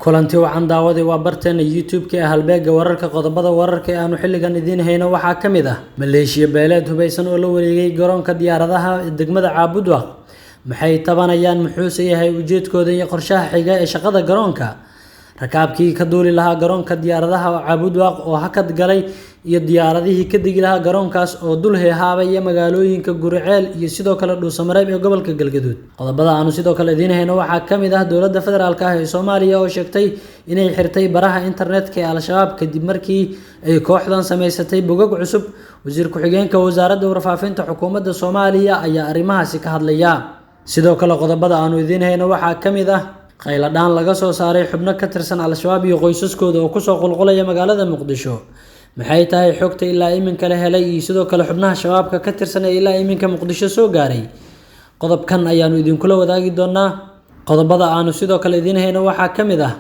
kulanti wacan daawadii waa barteena YouTube-ka ee halbeega wararka qodobada wararka ee aanu xilligan idiin hayno waxaa ka mid ah Maleeshiya beeleed hubeysan oo la wareegay garoonka diyaaradaha Degmada Caabudwaaq maxay tabanayaan muxuu yahay ujeedkooda iyo qorshaha xiga ee shaqada garoonka rakaabkii ka duuli lahaa garoonka diyaaradaha Caabudwaaq oo hakad galay iyo diyaaradihii ka digi lahaa garoonkaas oo dul heehaabay magaalooyinka Guriceel iyo sidoo kale Dhuusamareeb ee gobolka Galgaduud qodobada aanu sidoo kale idiin hayno waxaa ka mid ah dowladda federaalka ah ee Soomaaliya oo sheegtay inay xirtay baraha internetka ee Al-Shabaab kadib markii ay kooxdan sameysatay bogag cusub wasiir ku-xigeenka wasaaradda warfaafinta xukuumadda Soomaaliya ayaa arrimahaasi ka hadlaya sidoo kale qodobada aanu idiin hayno waxaa ka mid ah qayladaan laga soo saaray xubno ka tirsan Al-Shabaab iyo qoysaskooda oo ku soo qulqulaya magaalada Muqdisho maxay tahay xogta ilaa iminka la helay iyo sidoo kale xubnaha shabaabka ka tirsan ee ilaa iminka Muqdisho soo gaaray qodobkan ayaanu idin kula wadaagi doonaa qodobada aanu sidoo kale idiin hayno waxaa ka mid ah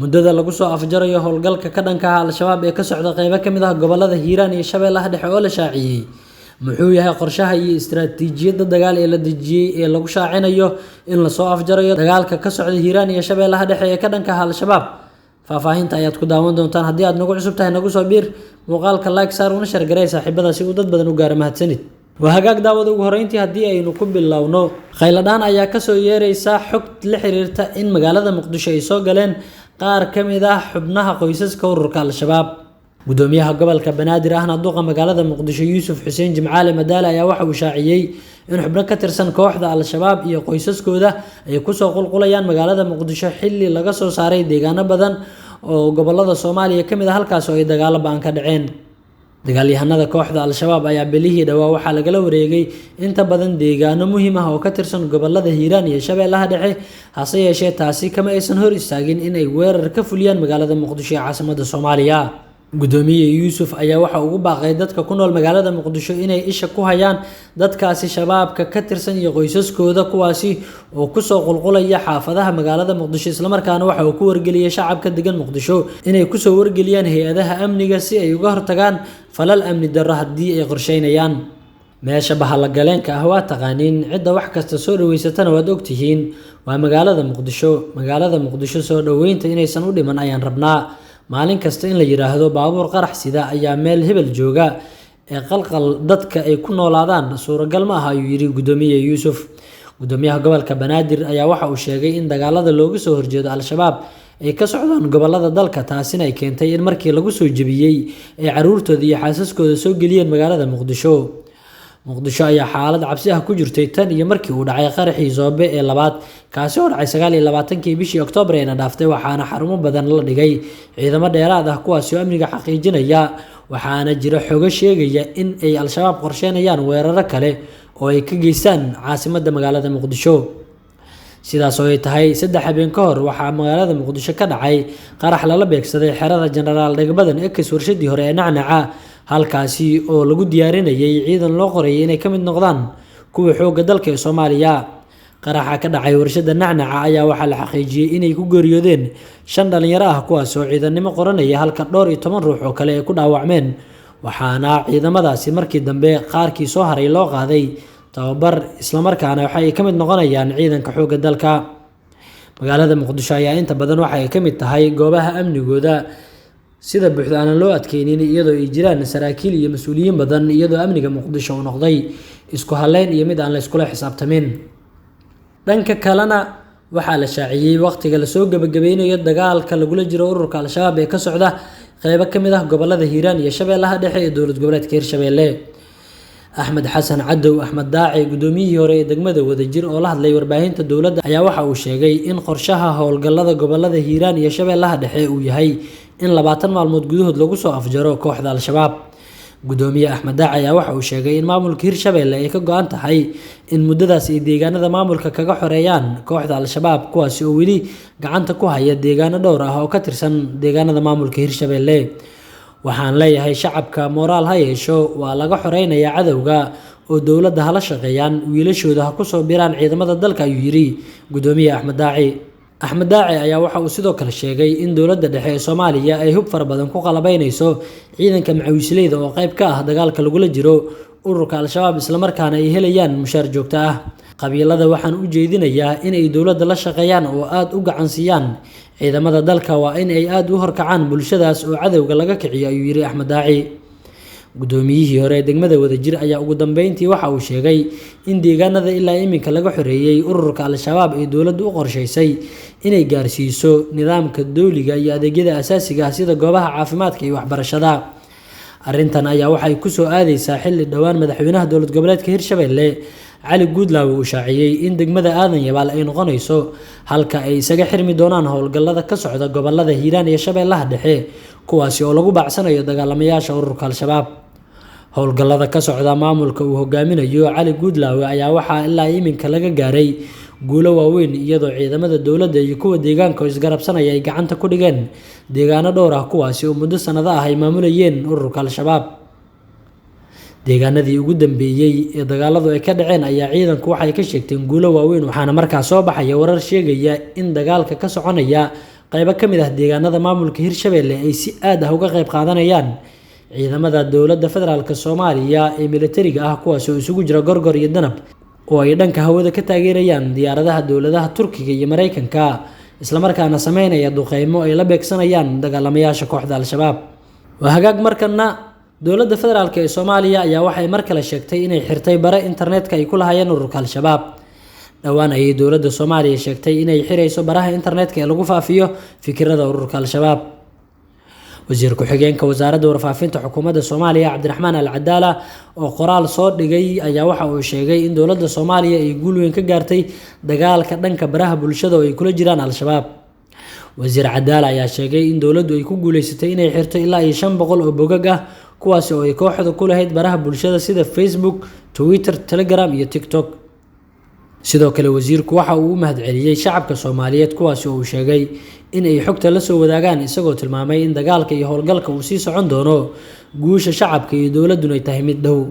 muddada lagu soo afjarayo howlgalka ka dhanka ah Al-Shabaab ee ka socda qaybo ka mid ah gobolada Hiiraan iyo Shabeellaha Dhexe oo la shaaciyay muxuu yahay qorshaha iyo istiraatiijiyadda dagaal ee la dejiyay ee lagu shaacinayo in la soo afjarayo dagaalka ka socda Hiiraan iyo Shabeellaha Dhexe ee ka dhanka ah Al-Shabaab faafahinta ayaad ku daawan doontaan haddii aad nagu cusub tahay nagu soo biir muuqaalka like saar una share garay saaxiibada si uu dad badan u gaaro mahadsanid waa hagaag daawada ugu horeyntii haddii aynu ku bilowno qayladaan ayaa ka soo yeeraysa xog la xiriirta in magaalada Muqdisho ay soo galeen qaar ka mid ah xubnaha qoysaska ururka Al-Shabaab gudoomiyaha gobolka Banaadir ahna duqa magaalada Muqdisho Yuusuf Xuseen Jimcaale Madaale ayaa waxa uu shaaciyay in xubno ka tirsan kooxda Al-Shabaab iyo qoysaskooda ay ku soo qulqulayaan magaalada Muqdisho xilli laga soo saaray deegaano badan oo gobolada Soomaaliya ka mid ah halkaas oo ay dagaalo baan ka dhaceen dagaalyahanada kooxda Al-Shabaab ayaa bilihii dhawaa waxaa lagala wareegay inta badan deegaano muhiim ah oo ka tirsan gobolada Hiiraan iyo Shabeellaha Dhexe hase yeeshee taasi kama aysan hor istaagin in ay weerar ka fuliyaan magaalada Muqdisho ee caasimadda Soomaaliya gudoomiye Yuusuf ayaa waxa ugu baaqay dadka ku nool magaalada Muqdisho inay isha ku hayaan dadkaasi shabaabka ka tirsan iyo qoysaskooda kuwaasi oo ku soo qulqulaya xaafadaha magaalada Muqdisho isla markaana waxa uu ku wargeliyay shacabka degan Muqdisho inay ku soo wargeliyaan hay'adaha amniga si ay uga hortagaan falal amni darro haddii ay qorsheynayaan meesha bahal galeenka ah waa taqaaniin cidda wax kasta soo dhaweysatana waad ogtihiin waa magaalada Muqdisho soo dhaweynta inaysan u dhiman ayaan rabnaa maalin kasta in la yiraahdo baabuur qarax sida ayaa meel hebel jooga ee qalqal dadka ay ku noolaadaan suuragal ma aha ayuu yiri gudoomiye Yuusuf gudoomiyaha gobolka Banaadir ayaa waxa uu sheegay in dagaalada looga soo horjeedo Al-Shabaab ay ka socdaan gobolada dalka taasina ay keentay in markii lagu soo jabiyay ay caruurtooda iyo xaasaskooda soo galiyeen magaalada Muqdisho ayaa xaalad cabsi ah ku jirtay tan iyo markii uu dhacay qaraxii Zoobe ee labaad kaasi oo dhacay 29kii bishii Oktoobar ee dhaaftay waxaana xarumo badan la dhigay ciidamo dheeraad ah kuwaas oo amniga xaqiijinaya waxaana jira xogo sheegaya in ay Al-Shabaab qorsheynayaan weeraro kale oo ay ka geystaan caasimadda magaalada Muqdisho sidaas oo ay tahay 3 habeen ka hor waxaa magaalada Muqdisho ka dhacay qarax lala beegsaday xerada Generaal Dhegbadan ee ka warshadii hore ee Nacnaca halkaasi oo lagu diyaarinayay ciidan loo qoray inay ka mid noqdaan kuwa xoogga dalka ee Soomaaliya qaraxa ka dhacay warshada Nacnaca ayaa waxaa la xaqiijiyay inay ku geeriyoodeen 5 dhalinyaro ah kuwaas oo ciidanimo qoranaya halka dhowr iyo 10 ruux oo kale ay ku dhaawacmeen waxaana ciidamadaasi markii dambe qaarkii soo haray loo qaaday tababar isla markaana waxa ay ka mid noqonayaan ciidanka xoogga dalka magaalada Muqdisho ayaa inta badan waxa ay ka mid tahay goobaha amnigooda sida buuxda aan loo adkeynin iyadoo ay jiraan saraakiil iyo mas'uuliyiin badan iyadoo amniga Muqdisho uu noqday isku haleyn iyo mid aan la isku xisaabtamin dhanka kalena waxaa la shaaciyay waqtiga la soo gabagabeynayo dagaalka lagula jiro ururka Al-Shabaab ee ka socda qaybo ka mid ah gobolada Hiiraan iyo Shabeellaha Dhexe ee dowlad goboleedka Hirshabeelle Axmed Xasan Cadow Axmed Daaci gudoomiyihii hore ee degmada Wadajir oo la hadlay warbaahinta dowladda ayaa waxa uu sheegay in qorshaha howlgallada gobolada Hiiraan iyo Shabeellaha Dhexe uu yahay in 20 maalmood gudahood lagu soo afjaro kooxda Al-Shabaab gudoomiye Axmed Daaci ayaa waxa uu sheegay in maamulka Hirshabeelle ay ka go'an tahay in muddadaas ay deegaanada maamulka kaga xoreeyaan kooxda Al-Shabaab kuwaas oo weli gacanta ku haya deegaano dhowr ah oo ka tirsan deegaanada maamulka Hirshabeelle waxaan leeyahay shacabka moraal ha yeesho waa laga xoreynayaa cadawga oo dowladda hala shaqeeyaan wiilashooda ha ku soo biraan ciidamada dalka ayuu yiri gudoomiye Axmed Daaci ayaa waxa uu sidoo kale sheegay in dowladda dhexe ee Soomaaliya ay hub far badan ku qalabaynayso ciidanka macawisleyda oo qayb ka ah dagaalka lagula jiro ururka al-shabaab isla markaana ay helayaan mushaar joogto ah. qabiilada waxaan u jeedinayaa in ay dowladda la shaqeeyaan oo aad u gacan siiyaan ciidamada dalka, waa in ay aad u horkacaan bulshadaas oo cadowga laga kiciyo, ayuu yiri Axmed Daaci. gudoomiyihii hore ee degmada Wadajir ayaa ugu dambeyntii waxa uu sheegay in deegaanada ilaa iminka laga xoreeyay ururka al-shabaab ay dowladdu u qorshaysay inay gaarsiiso nidaamka dowliga iyo adeegyada aasaasiga ah sida goobaha caafimaadka iyo waxbarashada. arrintan ayaa waxay ku soo aadaysaa xilli dhowaan madaxweynaha dowlad goboleedka Hirshabelle Cali Guudlaawe uu shaaciyay in degmada Aadan Yabaal ay noqonayso halka ay isaga xirmi doonaan howlgallada ka socda gobolada Hiiraan iyo Shabeellaha Dhexe, kuwaasi oo lagu baacsanayo dagaalamayaasha ururka al-shabaab. howlgallada ka socda maamulka uu hogaaminayo Cali Guudlaawe ayaa waxaa ilaa iminka laga gaaray guulo waaweyn, iyadoo ciidamada dowladda iyo kuwa deegaanka oo isgarabsanaya ay gacanta ku dhigeen deegaano dhowr ah kuwaasi oo muddo sanado ah ay maamulayeen ururka al-shabaab. deegaanadii ugu dambeeyay ee dagaaladu ay ka dhaceen ayaa ciidanku waxay ka sheegteen guulo waaweyn, waxaana markaas soo baxaya warar sheegaya in dagaalka ka soconaya qaybo ka mid ah deegaanada maamulka Hirshabelle ay si aad ah uga qayb qaadanayaan ciidamada dowladda federaalka Soomaaliya ee militariga ah, kuwaas oo isugu jira Gorgor iyo Danab, oo ay dhanka hawada ka taageerayaan diyaaradaha dowladaha Turkiga iyo Mareykanka, isla markaana sameynaya duqeymo ay la beegsanayaan dagaalamayaasha kooxda al-shabaab. waa hagaag markana dowladda federaalka ee Soomaaliya ayaa waxay mar kale sheegtay inay xirtay bare internetka ay ku lahaayeen ururka al-shabaab. dhowaan ayay dowladda Soomaaliya sheegtay inay xirayso baraha internetka ee lagu faafiyo fikirada ururka al-shabaab. wasiir ku-xigeenka wasaaradda warfaafinta xukuumadda Soomaaliya Cabdiraxmaan Al-Cadaala oo qoraal soo dhigay ayaa waxa uu sheegay in dowladda Soomaaliya ay guul weyn ka gaartay dagaalka dhanka baraha bulshada oo ay kula jiraan al-shabaab. wasiir Cadaala ayaa sheegay in dowladdu ay ku guuleysatay inay xirto ilaa 500 oo bogag ah, kuwaasi oo ay kooxdu ku lahayd baraha bulshada sida Facebook, Twitter, Telegram iyo TikTok. sidoo kale wasiirku waxa uu u mahadceliyay shacabka Soomaaliyeed kuwaasi oo uu sheegay in ay xogta la soo wadaagaan, isagoo tilmaamay in dagaalka iyo howlgalka uu sii socon doono guusha shacabka iyo dowladdu ay tahay mid dhow.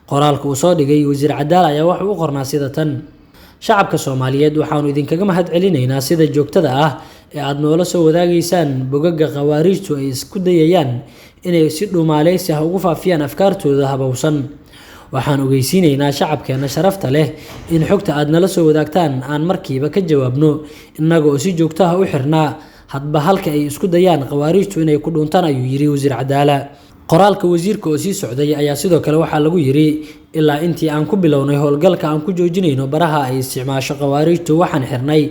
qoraalka uu soo dhigay wasiir Cadaala ayaa waxa uu qornaa sida tan: shacabka Soomaaliyeed waxaanu idinkaga mahadcelinaynaa sida joogtada ah ee aad noola soo wadaagaysaan bogaga khawaarijtu ay isku dayayaan inay si dhumaaleysi ah ugu faafiyaan afkaartooda habowsan. waxaan ogeysiinaynaa shacabkeena sharafta leh in xogta aad nala soo wadaagtaan aan markiiba ka jawaabno, innaga oo si joogto ah u xirnaa hadba halka ay isku dayaan khawaarijtu inay ku dhuntaan, ayuu yiri wasiir Cadaala. qoraalka wasiirka oo sii socday ayaa sidoo kale waxaa lagu yiri ilaa intii aan ku bilownay howlgalka aan ku joojinayno baraha ay isticmaasho khawaarijtu, waxaan xirnay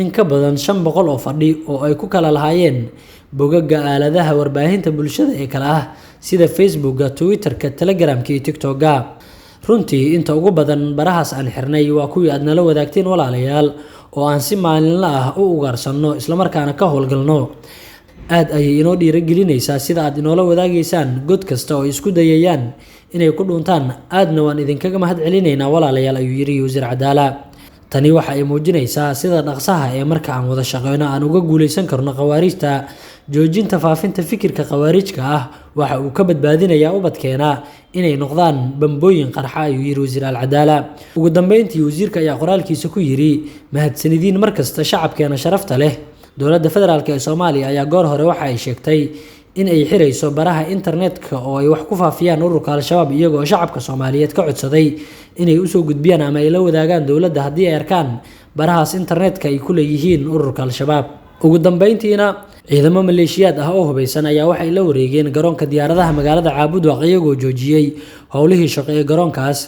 in ka badan 500 oo fadhi oo ay ku kala lahaayeen bogaga aaladaha warbaahinta bulshada ee kala ah sida Facebooka, Twitterka, Telegramka iyo TikToka. runtii inta ugu badan barahaas aan xirnay waa kuwii aad nala wadaagteen walaalayaal, oo aan si maalinle ah u ugaarsanno isla markaana ka howlgalno. aad ayay inoo dhiirigelinaysaa sida aad inoola wadaagaysaan god kasta oo isku dayayaan inay ku dhuntaan, aadna waan idinkaga mahadcelinaynaa walaalayaal, ayuu yiri wasiir Cadaala. tani waxa ay muujinaysaa sida dhaqsaha ee marka aan wada shaqeyno aan uga guuleysan karno khawaarijta. joojinta faafinta fikirka khawaarijka ah waxa uu ka badbaadinayaa ubadkeena inay noqdaan bambooyin qarxa, ayuu yiri wasiir Al-Cadaala. ugu dambeyntii wasiirka ayaa qoraalkiisa ku yiri mahadsanidin markasta shacabkeena sharafta leh. dowladda federaalka ee Soomaaliya ayaa goor hore waxa ay sheegtay in ay xirayso baraha internetka oo ay wax ku faafiyaan ururka al-shabaab, iyagoo shacabka Soomaaliyeed ka codsaday inay u soo gudbiyaan ama ay la wadaagaan dowladda haddii ay arkaan barahaas internetka ay ku leeyihiin ururka al-shabaab. ugu dambeyntiina ciidamo maleeshiyaad ah oo hubeysan ayaa waxay la wareegeen garoonka diyaaradaha magaalada Caabudwaaq, iyagoo joojiyay howlihii shaqo ee garoonkaas.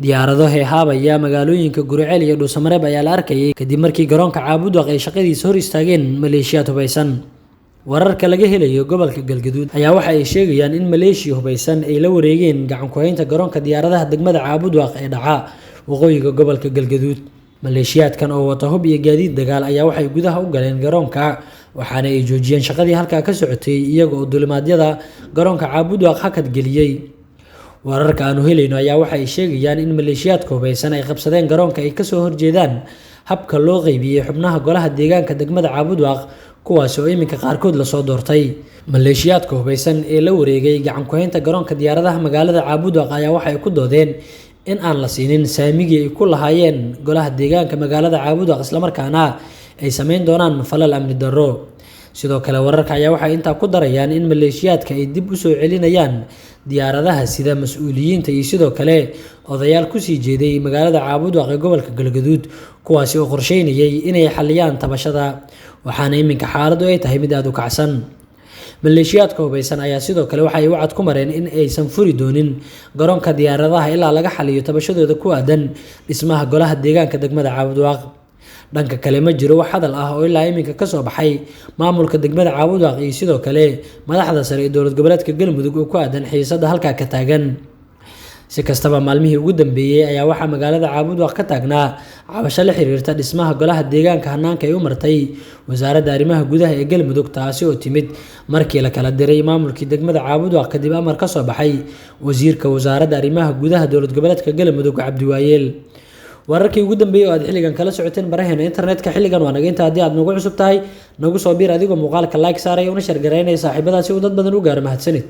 diyaarado heehaabaya magaalooyinka Guriceel iyo Dhuusamareeb ayaa la arkayay kadib markii garoonka Caabudwaaq ay shaqadiisa hor istaageen maleeshiyaad hubeysan. wararka laga helayo gobolka Galgaduud ayaa waxa ay sheegayaan in maleeshiya hubeysan ay la wareegeen gacan ku haynta garoonka diyaaradaha degmada Caabudwaaq ee dhaca waqooyiga gobolka Galgaduud. maleeshiyaadkan oo wata hub iyo gaadiid dagaal ayaa waxay gudaha u galeen garoonka, waxaana ay joojiyeen shaqadii halkaa ka socotay iyaga oo dulimaadyada garoonka Caabudwaaq hakad geliyay. wararka aanu helayno ayaa waxa ay sheegayaan in maleeshiyaadka hubeysan ay qabsadeen garoonka ay kasoo horjeedaan habka loo qaybiyay xubnaha golaha deegaanka degmada Caabudwaaq, kuwaas oo iminka qaarkood la soo doortay. maleeshiyaadka hubeysan ee la wareegay gacan ku haynta garoonka diyaaradaha magaalada Caabudwaaq ayaa waxay ku doodeen in aan la siinin saamigii ay ku lahaayeen golaha deegaanka magaalada Caabudwaaq, isla markaana ay sameyn doonaan falal amni darro. sidoo kale wararka ayaa waxay intaa ku darayaan in maleeshiyaadka ay dib u soo celinayaan diyaaradaha sida mas'uuliyiinta iyo sidoo kale odayaal ku sii jeeday magaalada Caabudwaaq ee gobolka Galgaduud kuwaasi oo qorsheynayay inay xaliyaan tabashada waxaana iminka xaaladdu ay tahay mid aad u kacsan maleeshiyaadka hubeysan ayaa sidoo kale waxa ay wacad ku mareen in aysan furi doonin garoonka diyaaradaha ilaa laga xaliyo tabashadooda ku aadan dhismaha golaha deegaanka degmada Caabudwaaq dhanka kale ma jiro wax hadal ah oo ilaa iminka ka soo baxay maamulka degmada Caabudwaaq iyo sidoo kale madaxda sare ee dowlad goboleedka Galmudug oo ku aadan xiisada halka ka taagan si kastaba maalmihii ugu dambeeyay ayaa waxa magaalada Caabudwaaq ka taagnaa cabasho la xiriirta dhismaha golaha deegaanka hanaanka ay u martay wasaaradda arrimaha gudaha ee Galmudug taasi oo timid markii la kala diray maamulkii degmada Caabudwaaq kadib amar ka soo baxay wasiirka wasaaradda arrimaha gudaha dowlad goboleedka Galmudug Cabdiwaayeel wararkii ugu dambeeyay oo aad xilligan kala socoteen baraheena internetka xilligan waa naga inta haddii aad nagu cusub tahay nagu soo biir adigoo muuqaalka like saaray una share gareynaya saaxiibadaasi uu dad badan u gaaro mahadsanid